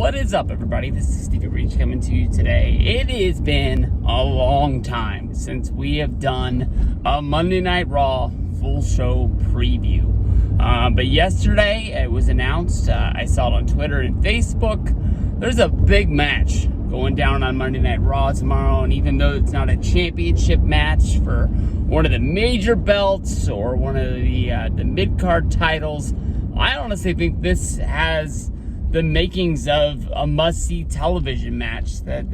What is up, everybody? This is Stevie Reach coming to you today. It has been a long time since we have done a Monday Night Raw full show preview. But yesterday it was announced, I saw it on Twitter and Facebook, there's a big match going down on Monday Night Raw tomorrow, and even though it's not a championship match for one of the major belts or one of the mid-card titles, I honestly think this has the makings of a must-see television match that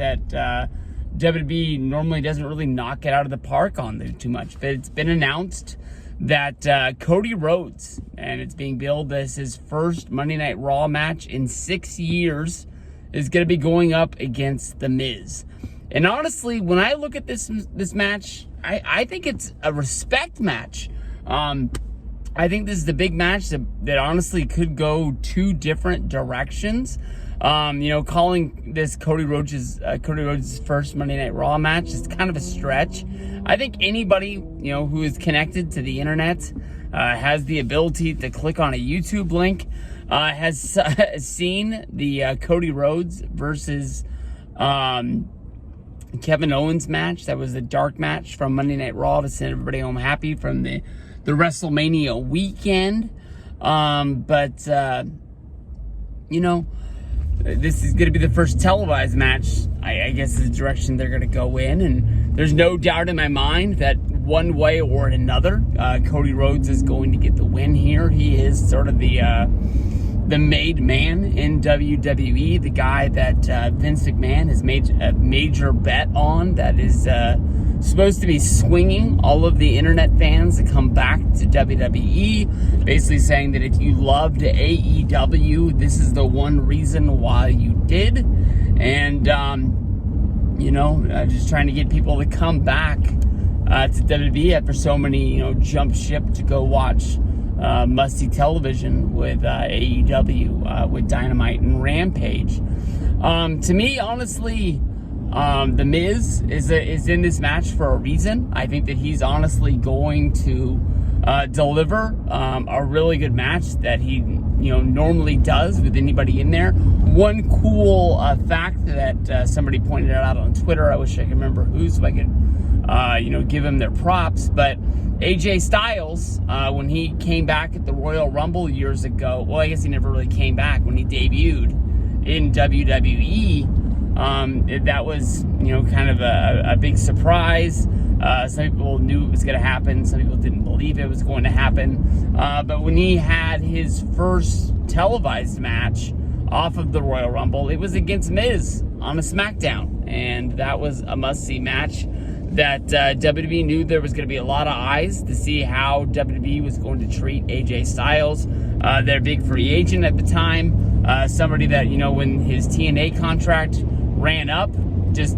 WWE normally doesn't really knock it out of the park on too much. But it's been announced that Cody Rhodes, and it's being billed as his first Monday Night Raw match in 6 years, is going to be going up against The Miz. And honestly, when I look at this match, I think it's a respect match. I think this is the big match that honestly could go two different directions. Calling this Cody Rhodes' first Monday Night Raw match is kind of a stretch. I think anybody, who is connected to the internet, has the ability to click on a YouTube link, has seen the Cody Rhodes versus Kevin Owens match. That was a dark match from Monday Night Raw to send everybody home happy from the WrestleMania weekend. This is going to be the first televised match, I guess, is the direction they're going to go in. And there's no doubt in my mind that one way or another, Cody Rhodes is going to get the win here. He is sort of the made man in WWE, the guy that Vince McMahon has made a major bet on, that is supposed to be swinging all of the internet fans to come back to WWE, basically saying that if you loved AEW, this is the one reason why you did. And just trying to get people to come back to WWE after so many jump ship to go watch must-see television with AEW, with Dynamite and Rampage. To me, honestly, The Miz is in this match for a reason. I think that he's honestly going to deliver a really good match that he normally does with anybody in there. One cool fact that somebody pointed out on Twitter, I wish I could remember who, so I could give him their props, but AJ Styles, when he came back at the Royal Rumble years ago, well, I guess he never really came back when he debuted in WWE. That was, kind of a big surprise. Some people knew it was going to happen. Some people didn't believe it was going to happen. But when he had his first televised match off of the Royal Rumble, it was against Miz on a SmackDown. And that was a must-see match that WWE knew there was going to be a lot of eyes to see how WWE was going to treat AJ Styles, their big free agent at the time. Somebody that, when his TNA contract ran up, just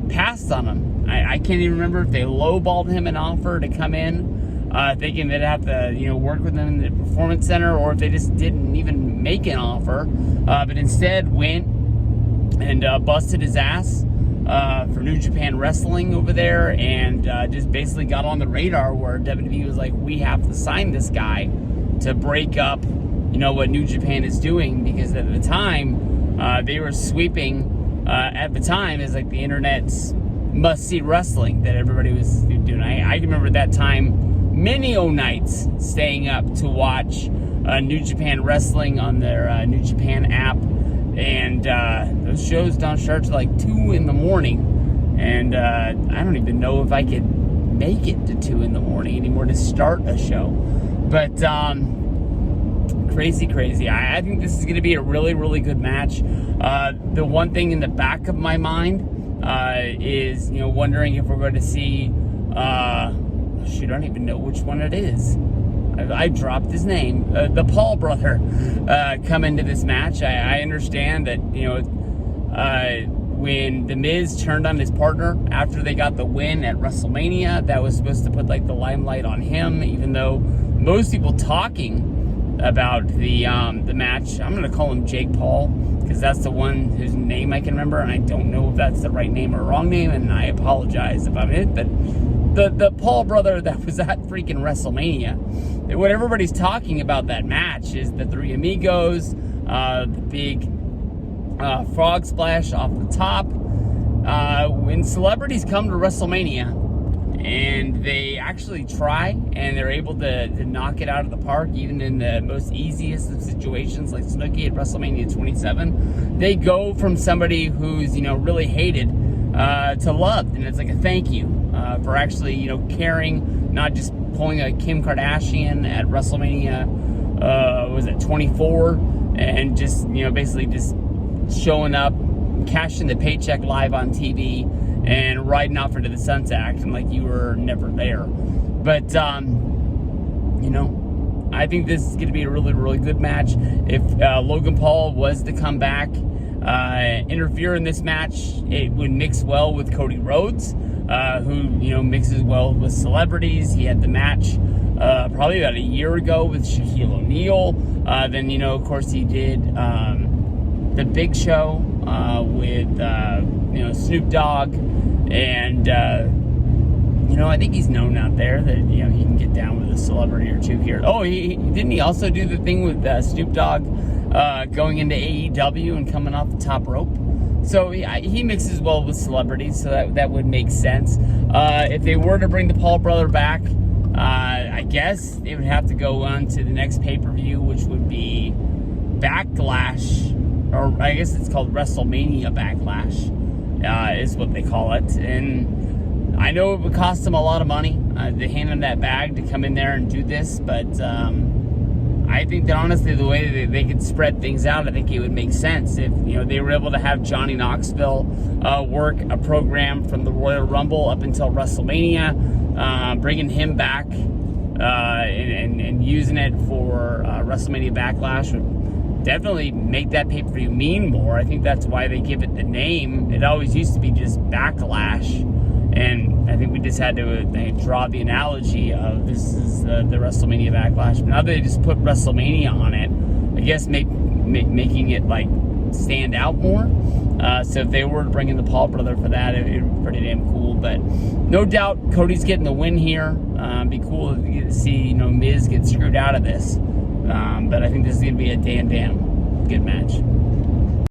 passed on him. I can't even remember if they lowballed him an offer to come in, thinking they'd have to, work with him in the Performance Center, or if they just didn't even make an offer, but instead went and busted his ass for New Japan Wrestling over there, and just basically got on the radar where WWE was like, we have to sign this guy to break up, what New Japan is doing, because at the time, they were sweeping, at the time, as like the internet's must-see wrestling that everybody was doing. I remember that time, many nights staying up to watch New Japan Wrestling on their New Japan app, and those shows don't start till like 2 in the morning, and I don't even know if I could make it to 2 in the morning anymore to start a show. But crazy. I think this is going to be a really, really good match. The one thing in the back of my mind is, wondering if we're going to see, I don't even know which one it is. I dropped his name. The Paul brother come into this match. I understand that, when The Miz turned on his partner after they got the win at WrestleMania, that was supposed to put like the limelight on him, even though most people talking about the match, I'm going to call him Jake Paul, because that's the one whose name I can remember, and I don't know if that's the right name or wrong name, and I apologize about it, but the Paul brother that was at freaking WrestleMania, what everybody's talking about that match is the Three Amigos, the big frog splash off the top. When celebrities come to WrestleMania and they actually try and they're able to knock it out of the park, even in the most easiest of situations like Snooki at WrestleMania 27, they go from somebody who's, really hated to loved. And it's like a thank you for actually, caring, not just pulling a Kim Kardashian at WrestleMania, was it 24, and just, basically just showing up, cashing the paycheck live on TV, and riding off into the sunset acting like you were never there. But, I think this is going to be a really, really good match. If Logan Paul was to come back, interfere in this match, it would mix well with Cody Rhodes, who, mixes well with celebrities. He had the match probably about a year ago with Shaquille O'Neal. Then, of course, he did the Big Show with, Snoop Dogg. And, I think he's known out there that, he can get down with a celebrity or two here. Oh, didn't he also do the thing with Snoop Dogg going into AEW and coming off the top rope? So he mixes well with celebrities, so that would make sense. If they were to bring the Paul brother back, I guess they would have to go on to the next pay-per-view, which would be Backlash, or I guess it's called WrestleMania Backlash, is what they call it. And I know it would cost them a lot of money to hand them that bag to come in there and do this, but I think that honestly, the way that they could spread things out, I think it would make sense if they were able to have Johnny Knoxville work a program from the Royal Rumble up until WrestleMania, bringing him back and using it for WrestleMania Backlash would definitely make that pay-per-view mean more. I think that's why they give it the name. It always used to be just Backlash. And I think we just had to draw the analogy of this is the WrestleMania Backlash. But now they just put WrestleMania on it, I guess making it like stand out more. So if they were to bring in the Paul brother for that, it would be pretty damn cool. But no doubt Cody's getting the win here. It'd be cool to get to see Miz get screwed out of this. But I think this is going to be a damn good match.